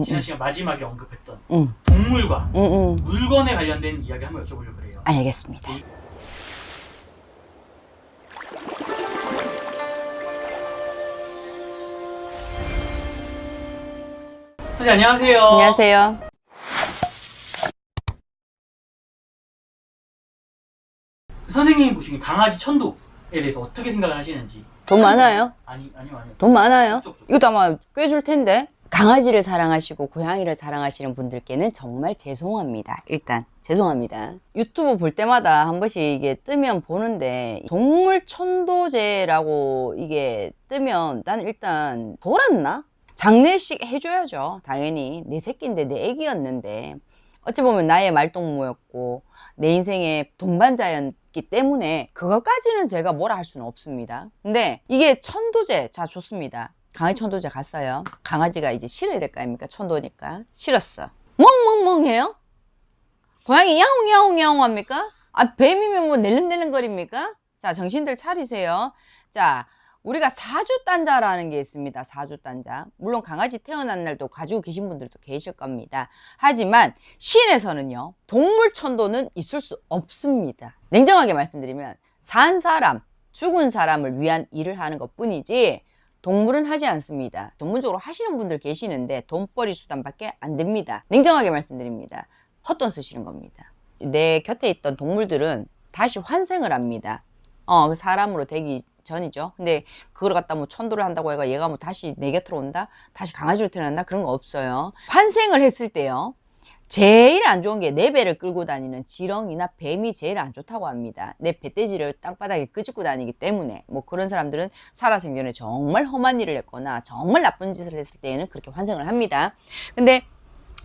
지난 시간 마지막에 언급했던 응. 동물과 응. 물건에 관련된 이야기 한번 여쭤보려고 그래요. 알겠습니다. 선생님 안녕하세요. 안녕하세요. 선생님이 보시기엔 강아지 천도에 대해서 어떻게 생각을 하시는지. 돈 많아요? 아니요. 돈 많아요? 쪽. 이것도 아마 꽤 줄 텐데. 강아지를 사랑하시고 고양이를 사랑하시는 분들께는 정말 죄송합니다. 일단 죄송합니다. 유튜브 볼 때마다 한 번씩 이게 뜨면 보는데 동물 천도제라고 이게 뜨면 나는 일단 돌았나? 장례식 해줘야죠. 당연히 내 새끼인데 내 애기였는데 어찌 보면 나의 말동무였고 내 인생의 동반자였기 때문에 그것까지는 제가 뭐라 할 수는 없습니다. 근데 이게 천도제, 자 좋습니다. 강아지 천도제 갔어요. 강아지가 이제 싫어야 될 거 아닙니까? 천도니까. 싫었어. 멍멍멍 해요? 고양이 야옹야옹야옹 합니까? 아, 뱀이면 뭐 낼름낼름거립니까? 자, 정신들 차리세요. 자, 우리가 사주단자라는 게 있습니다. 사주단자. 물론 강아지 태어난 날도 가지고 계신 분들도 계실 겁니다. 하지만 시인에서는요, 동물 천도는 있을 수 없습니다. 냉정하게 말씀드리면 산 사람, 죽은 사람을 위한 일을 하는 것 뿐이지 동물은 하지 않습니다. 전문적으로 하시는 분들 계시는데 돈벌이 수단밖에 안 됩니다. 냉정하게 말씀드립니다. 헛돈 쓰시는 겁니다. 내 곁에 있던 동물들은 다시 환생을 합니다. 사람으로 되기 전이죠. 근데 그걸 갖다 뭐 천도를 한다고 해가 얘가 뭐 다시 내 곁으로 온다? 다시 강아지로 태어난다? 그런 거 없어요. 환생을 했을 때요. 제일 안 좋은 게 내 배를 끌고 다니는 지렁이나 뱀이 제일 안 좋다고 합니다. 내 배돼지를 땅바닥에 끄집고 다니기 때문에 뭐 그런 사람들은 살아생전에 정말 험한 일을 했거나 정말 나쁜 짓을 했을 때에는 그렇게 환생을 합니다. 근데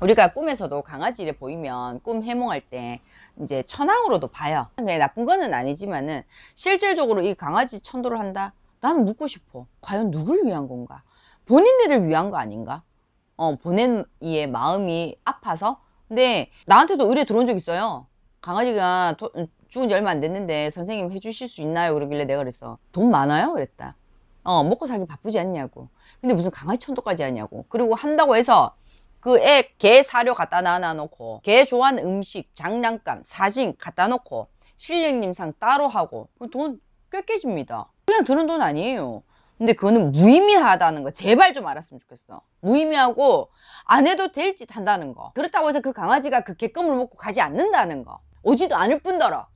우리가 꿈에서도 강아지를 보이면 꿈 해몽할 때 이제 천왕으로도 봐요. 근데 나쁜 거는 아니지만은 실질적으로 이 강아지 천도를 한다? 나는 묻고 싶어. 과연 누굴 위한 건가? 본인들을 위한 거 아닌가? 보낸 이의 마음이 아파서? 근데 나한테도 의뢰 들어온 적 있어요. 강아지가 죽은 지 얼마 안 됐는데 선생님 해주실 수 있나요? 그러길래 내가 그랬어. 돈 많아요? 그랬다. 먹고 살기 바쁘지 않냐고. 근데 무슨 강아지 천도까지 하냐고. 그리고 한다고 해서 그 개 사료 갖다 놔놓고 개 좋아하는 음식, 장난감, 사진 갖다 놓고 실령님상 따로 하고 돈 꽤 깨집니다. 그냥 드는 돈 아니에요. 근데 그거는 무의미하다는 거 제발 좀 알았으면 좋겠어. 무의미하고 안 해도 될 짓 한다는 거. 그렇다고 해서 그 강아지가 그 개껌을 먹고 가지 않는다는 거. 오지도 않을 뿐더러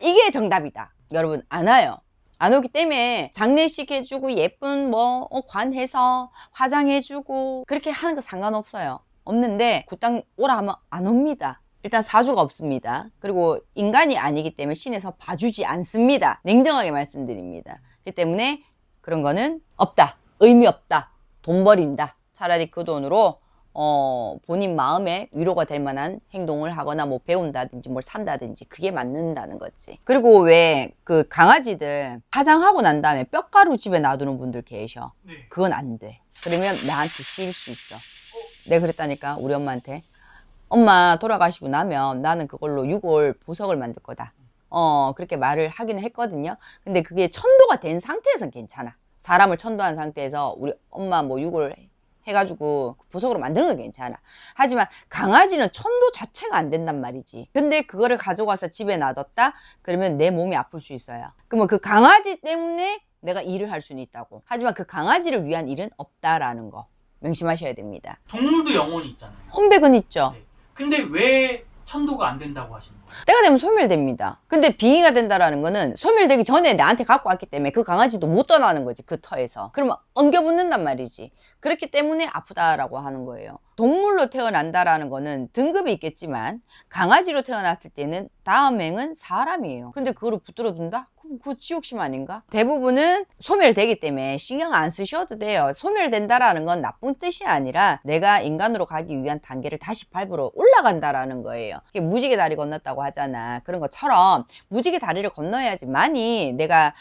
이게 정답이다. 여러분 안 와요. 안 오기 때문에 장례식 해주고 예쁜 관 해서 화장해주고 그렇게 하는 거 상관없어요. 없는데 굿당 오라 하면 안 옵니다. 일단 사주가 없습니다. 그리고 인간이 아니기 때문에 신에서 봐주지 않습니다. 냉정하게 말씀드립니다. 그렇기 때문에 그런 거는 없다. 의미 없다. 돈 버린다. 차라리 그 돈으로 본인 마음에 위로가 될 만한 행동을 하거나 뭐 배운다든지 뭘 산다든지 그게 맞는다는 거지. 그리고 왜 그 강아지들 화장하고 난 다음에 뼈가루 집에 놔두는 분들 계셔. 네. 그건 안 돼. 그러면 나한테 씌일 수 있어. 내가 그랬다니까 우리 엄마한테. 엄마 돌아가시고 나면 나는 그걸로 6월 보석을 만들 거다. 그렇게 말을 하기는 했거든요. 근데 그게 천도가 된 상태에서는 괜찮아. 사람을 천도한 상태에서 우리 엄마 뭐 6월 해가지고 보석으로 만드는 건 괜찮아. 하지만 강아지는 천도 자체가 안 된단 말이지. 근데 그거를 가져가서 집에 놔뒀다? 그러면 내 몸이 아플 수 있어요. 그러면 그 강아지 때문에 내가 일을 할 수는 있다고. 하지만 그 강아지를 위한 일은 없다라는 거 명심하셔야 됩니다. 동물도 영혼이 있잖아요. 혼백은 있죠. 네. 근데 왜 천도가 안 된다고 하시는 거예요? 때가 되면 소멸됩니다. 근데 빙의가 된다라는 거는 소멸되기 전에 나한테 갖고 왔기 때문에 그 강아지도 못 떠나는 거지, 그 터에서. 그러면 엉겨붙는단 말이지. 그렇기 때문에 아프다라고 하는 거예요. 동물로 태어난다라는 거는 등급이 있겠지만 강아지로 태어났을 때는 다음 행은 사람이에요. 근데 그거를 붙들어 둔다? 그럼 그거 지옥심 아닌가? 대부분은 소멸되기 때문에 신경 안 쓰셔도 돼요. 소멸된다라는 건 나쁜 뜻이 아니라 내가 인간으로 가기 위한 단계를 다시 밟으러 올라간다라는 거예요. 무지개 다리 건넜다고 하잖아. 그런 것처럼 무지개 다리를 건너야지만이 내가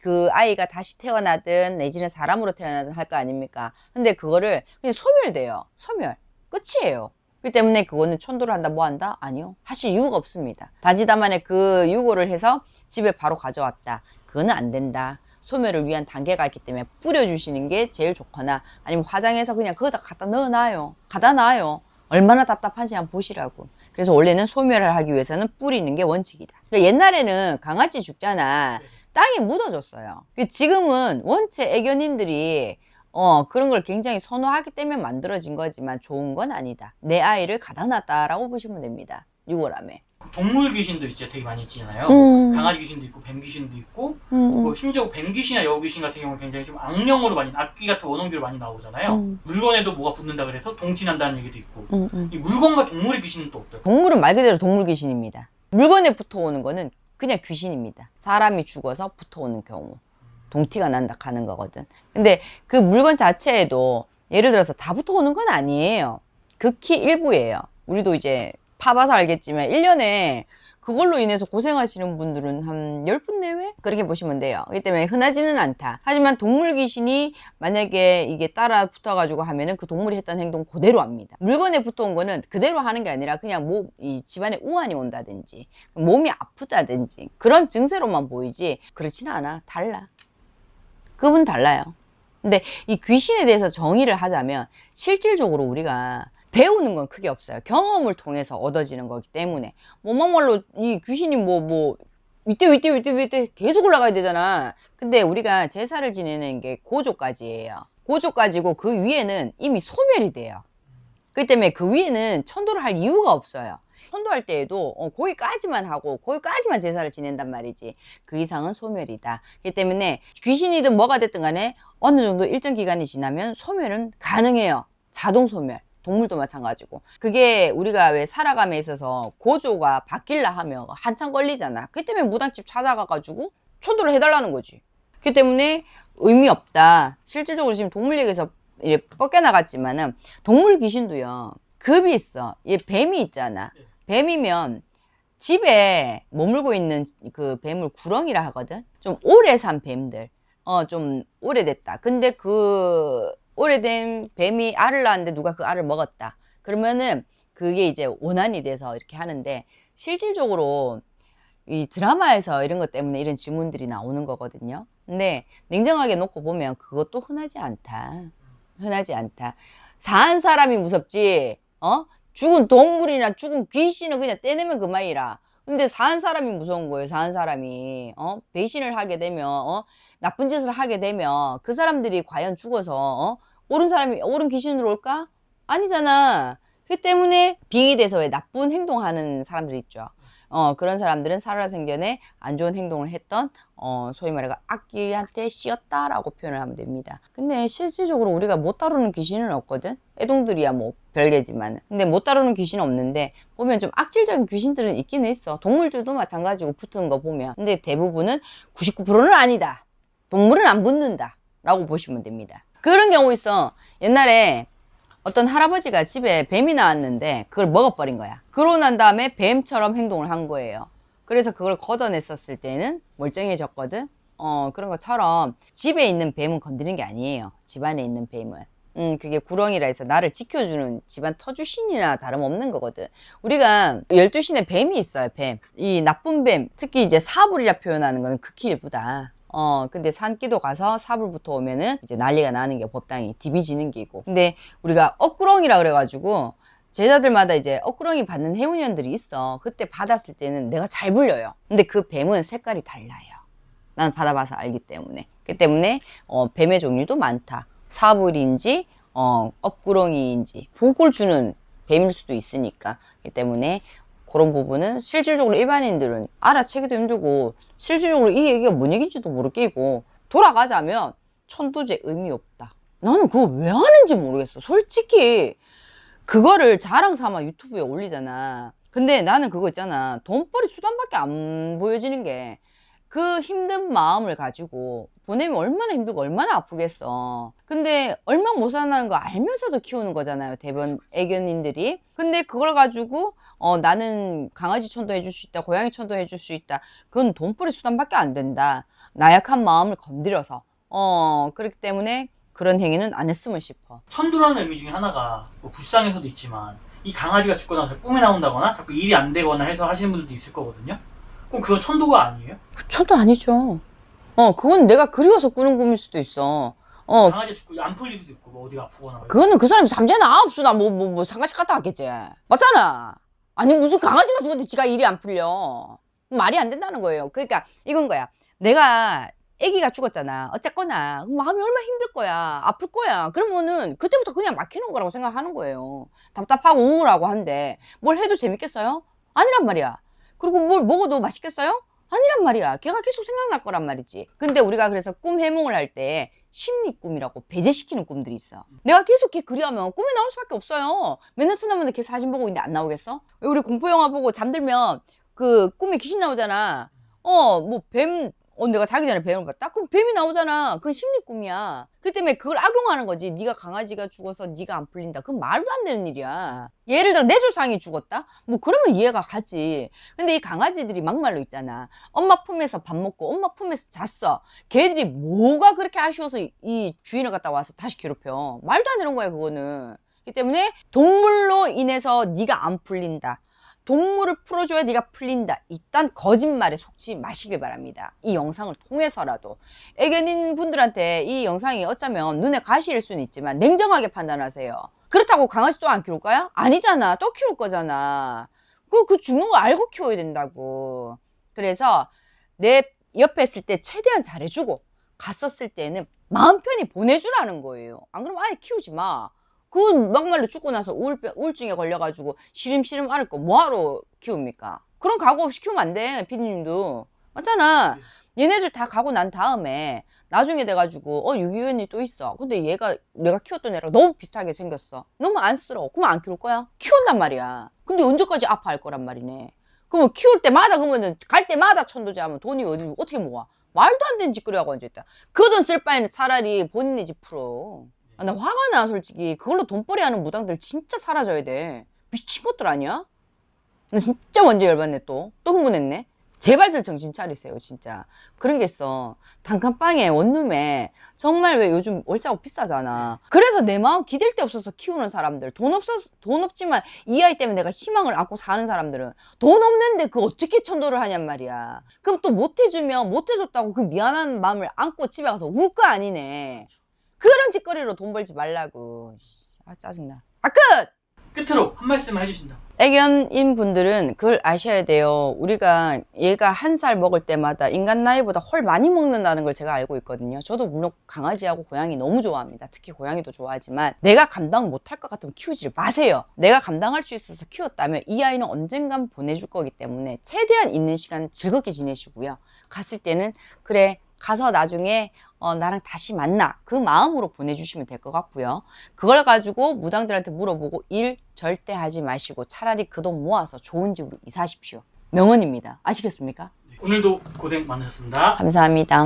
그 아이가 다시 태어나든 내지는 사람으로 태어나든 할 거 아닙니까? 근데 그거를 그냥 소멸돼요. 소멸. 끝이에요. 그렇기 때문에 그거는 천도를 한다 뭐 한다? 아니요. 하실 이유가 없습니다. 단지다만에 그 유고를 해서 집에 바로 가져왔다. 그거는 안 된다. 소멸을 위한 단계가 있기 때문에 뿌려주시는 게 제일 좋거나 아니면 화장해서 그냥 거기다 갖다 넣어놔요. 갖다 놔요. 얼마나 답답한지 한번 보시라고. 그래서 원래는 소멸을 하기 위해서는 뿌리는 게 원칙이다. 그러니까 옛날에는 강아지 죽잖아. 땅에 묻어줬어요. 지금은 원체 애견인들이 그런 걸 굉장히 선호하기 때문에 만들어진 거지만 좋은 건 아니다. 내 아이를 가다 놨다라고 보시면 됩니다. 유골함에. 동물 귀신도 이제 되게 많이 있잖아요. 강아지 귀신도 있고 뱀 귀신도 있고 뭐 심지어 뱀 귀신이나 여우 귀신 같은 경우는 굉장히 좀 악령으로 많이 악귀 같은 원혼기로 많이 나오잖아요. 물건에도 뭐가 붙는다 그래서 동티 난다는 얘기도 있고 이 물건과 동물의 귀신은 또 어떨까요? 동물은 말 그대로 동물 귀신입니다. 물건에 붙어오는 거는 그냥 귀신입니다. 사람이 죽어서 붙어오는 경우 동티가 난다 하는 거거든. 근데 그 물건 자체에도 예를 들어서 다 붙어오는 건 아니에요. 극히 일부예요. 우리도 이제 파봐서 알겠지만 1년에 그걸로 인해서 고생하시는 분들은 한 10분 내외? 그렇게 보시면 돼요. 그렇기 때문에 흔하지는 않다. 하지만 동물 귀신이 만약에 이게 따라 붙어가지고 하면은 그 동물이 했던 행동 그대로 합니다. 물건에 붙어온 거는 그대로 하는 게 아니라 그냥 이 집안에 우환이 온다든지 몸이 아프다든지 그런 증세로만 보이지 그렇지는 않아. 달라. 그분 달라요. 근데 이 귀신에 대해서 정의를 하자면 실질적으로 우리가 배우는 건 크게 없어요. 경험을 통해서 얻어지는 거기 때문에 막말로 이 귀신이 위때 계속 올라가야 되잖아. 근데 우리가 제사를 지내는 게 고조까지예요. 고조까지고 그 위에는 이미 소멸이 돼요. 그렇기 때문에 그 위에는 천도를 할 이유가 없어요. 천도할 때에도 거기까지만 하고 거기까지만 제사를 지낸단 말이지 그 이상은 소멸이다. 그렇기 때문에 귀신이든 뭐가 됐든 간에 어느 정도 일정 기간이 지나면 소멸은 가능해요. 자동 소멸. 동물도 마찬가지고 그게 우리가 왜 살아감에 있어서 고조가 바뀔라 하면 한참 걸리잖아. 그렇기 때문에 무당집 찾아가가지고 천도를 해달라는 거지. 그렇기 때문에 의미 없다. 실질적으로 지금 동물 얘기에서 뻗겨나갔지만은 동물 귀신도요 급이 있어. 얘 뱀이 있잖아. 뱀이면 집에 머물고 있는 그 뱀을 구렁이라 하거든. 좀 오래 산 뱀들 좀 오래됐다. 근데 그 오래된 뱀이 알을 낳았는데 누가 그 알을 먹었다. 그러면은 그게 이제 원한이 돼서 이렇게 하는데 실질적으로 이 드라마에서 이런 것 때문에 이런 질문들이 나오는 거거든요. 근데 냉정하게 놓고 보면 그것도 흔하지 않다. 흔하지 않다. 사한 사람이 무섭지. 죽은 동물이나 죽은 귀신은 그냥 떼내면 그만이라. 근데 사한 사람이 무서운 거예요. 사한 사람이 배신을 하게 되면 나쁜 짓을 하게 되면 그 사람들이 과연 죽어서 옳은 귀신으로 올까? 아니잖아. 그렇기 때문에 빙의 돼서 왜 나쁜 행동하는 사람들이 있죠. 그런 사람들은 살아생전에 안 좋은 행동을 했던 소위 말해 악귀한테 씌었다라고 표현을 하면 됩니다. 근데 실질적으로 우리가 못 다루는 귀신은 없거든. 애동들이야 뭐 별개지만. 근데 못 다루는 귀신은 없는데 보면 좀 악질적인 귀신들은 있기는 있어. 동물들도 마찬가지고 붙은 거 보면. 근데 대부분은 99%는 아니다. 동물은 안 붙는다 라고 보시면 됩니다. 그런 경우 있어. 옛날에 어떤 할아버지가 집에 뱀이 나왔는데 그걸 먹어버린 거야. 그러고 난 다음에 뱀처럼 행동을 한 거예요. 그래서 그걸 걷어냈었을 때는 멀쩡해졌거든. 그런 것처럼 집에 있는 뱀은 건드리는 게 아니에요. 집안에 있는 뱀은. 그게 구렁이라 해서 나를 지켜주는 집안 터주신이나 다름없는 거거든. 우리가 12신에 뱀이 있어요. 뱀. 이 나쁜 뱀, 특히 이제 사불이라 표현하는 거는 극히 일부다. 근데 산기도 가서 사불부터 오면은 이제 난리가 나는 게 법당이 디비지는 게고. 근데 우리가 억구렁이라 그래가지고 제자들마다 이제 억구렁이 받는 해운년들이 있어. 그때 받았을 때는 내가 잘 불려요. 근데 그 뱀은 색깔이 달라요. 난 받아봐서 알기 때문에. 그 때문에 뱀의 종류도 많다. 사불인지 억구렁이인지 복을 주는 뱀일 수도 있으니까. 그 때문에 그런 부분은 실질적으로 일반인들은 알아채기도 힘들고 실질적으로 이 얘기가 뭔 얘기인지도 모르겠고 돌아가자면 천도제 의미 없다. 나는 그거 왜 하는지 모르겠어. 솔직히 그거를 자랑 삼아 유튜브에 올리잖아. 근데 나는 그거 있잖아. 돈벌이 수단밖에 안 보여지는 게 그 힘든 마음을 가지고 보내면 얼마나 힘들고 얼마나 아프겠어. 근데 얼마 못 산다는 거 알면서도 키우는 거잖아요. 대부분 애견인들이. 근데 그걸 가지고 나는 강아지 천도 해줄 수 있다. 고양이 천도 해줄 수 있다. 그건 돈벌이 수단밖에 안 된다. 나약한 마음을 건드려서. 그렇기 때문에 그런 행위는 안 했으면 싶어. 천도라는 의미 중에 하나가 뭐 불상에서도 있지만 이 강아지가 죽거나 꿈에 나온다거나 자꾸 일이 안 되거나 해서 하시는 분들도 있을 거거든요. 그럼 그건 천도가 아니에요? 천도 아니죠. 그건 내가 그리워서 꾸는 꿈일 수도 있어. 강아지 죽고 안 풀릴 수도 있고 뭐 어디가 아프거나. 그거는 그 사람이 삼재나 없으나 뭐 상가집 갔다 왔겠지. 맞잖아. 아니 무슨 강아지가 죽었는데 지가 일이 안 풀려. 말이 안 된다는 거예요. 그러니까 이건 거야. 내가 아기가 죽었잖아. 어쨌거나 마음이 얼마나 힘들 거야. 아플 거야. 그러면은 그때부터 그냥 막히는 거라고 생각하는 거예요. 답답하고 우울하고 한데 뭘 해도 재밌겠어요? 아니란 말이야. 그리고 뭘 먹어도 맛있겠어요? 아니란 말이야. 걔가 계속 생각날 거란 말이지. 근데 우리가 그래서 꿈 해몽을 할 때 심리 꿈이라고 배제시키는 꿈들이 있어. 내가 계속 걔 그리하면 꿈에 나올 수밖에 없어요. 맨날 쓰나면 걔 사진 보고 있는데 안 나오겠어? 왜 우리 공포 영화 보고 잠들면 그 꿈에 귀신 나오잖아. 뭐 뱀, 내가 자기 전에 뱀을 봤다? 그럼 뱀이 나오잖아. 그건 심리 꿈이야. 그 때문에 그걸 악용하는 거지. 네가 강아지가 죽어서 네가 안 풀린다. 그건 말도 안 되는 일이야. 예를 들어 내 조상이 죽었다? 뭐 그러면 이해가 가지. 근데 이 강아지들이 막말로 있잖아. 엄마 품에서 밥 먹고 엄마 품에서 잤어. 걔들이 뭐가 그렇게 아쉬워서 이 주인을 갖다 와서 다시 괴롭혀. 말도 안 되는 거야 그거는. 그렇기 때문에 동물로 인해서 네가 안 풀린다. 동물을 풀어줘야 네가 풀린다. 일단 거짓말에 속지 마시길 바랍니다. 이 영상을 통해서라도. 애견인 분들한테 이 영상이 어쩌면 눈에 가시일 수는 있지만 냉정하게 판단하세요. 그렇다고 강아지 또 안 키울 거야? 아니잖아. 또 키울 거잖아. 그 죽는 거 알고 키워야 된다고. 그래서 내 옆에 있을 때 최대한 잘해주고 갔었을 때는 마음 편히 보내주라는 거예요. 안 그러면 아예 키우지 마. 그 막말로 죽고 나서 우울증에 걸려가지고 시름시름 앓을 거 뭐하러 키웁니까? 그런 각오 없이 키우면 안 돼, 피디님도. 맞잖아. 얘네들 다 가고 난 다음에 나중에 돼가지고 유기견이 또 있어. 근데 얘가 내가 키웠던 애랑 너무 비슷하게 생겼어. 너무 안쓰러워. 그러면 안 키울 거야? 키운단 말이야. 근데 언제까지 아파할 거란 말이네. 그러면 키울 때마다 그러면은 갈 때마다 천도제하면 돈이 어떻게 모아? 말도 안 되는 짓거리하고 앉아있다. 그 돈 쓸 바에는 차라리 본인의 집 풀어. 나 화가 나 솔직히. 그걸로 돈벌이 하는 무당들 진짜 사라져야 돼. 미친 것들 아니야? 나 진짜 완전 열받네. 또 흥분했네. 제발들 정신 차리세요 진짜. 그런 게 있어. 단칸방에 원룸에 정말 왜 요즘 월세가 비싸잖아. 그래서 내 마음 기댈 데 없어서 키우는 사람들, 돈 없지만 이 아이 때문에 내가 희망을 안고 사는 사람들은 돈 없는데 그 어떻게 천도를 하냔 말이야. 그럼 또 못 해주면 못 해줬다고 그 미안한 마음을 안고 집에 가서 울 거 아니네. 그런 짓거리로 돈 벌지 말라고. 짜증나. 끝! 끝으로 한 말씀을 해주신다. 애견인 분들은 그걸 아셔야 돼요. 우리가 얘가 1살 먹을 때마다 인간 나이보다 헐 많이 먹는다는 걸 제가 알고 있거든요. 저도 물론 강아지하고 고양이 너무 좋아합니다. 특히 고양이도 좋아하지만 내가 감당 못할 것 같으면 키우지 마세요. 내가 감당할 수 있어서 키웠다면 이 아이는 언젠간 보내줄 거기 때문에 최대한 있는 시간 즐겁게 지내시고요. 갔을 때는 그래 가서 나중에 나랑 다시 만나 그 마음으로 보내주시면 될 것 같고요. 그걸 가지고 무당들한테 물어보고 일 절대 하지 마시고 차라리 그 돈 모아서 좋은 집으로 이사하십시오. 명언입니다. 아시겠습니까? 네, 오늘도 고생 많으셨습니다. 감사합니다.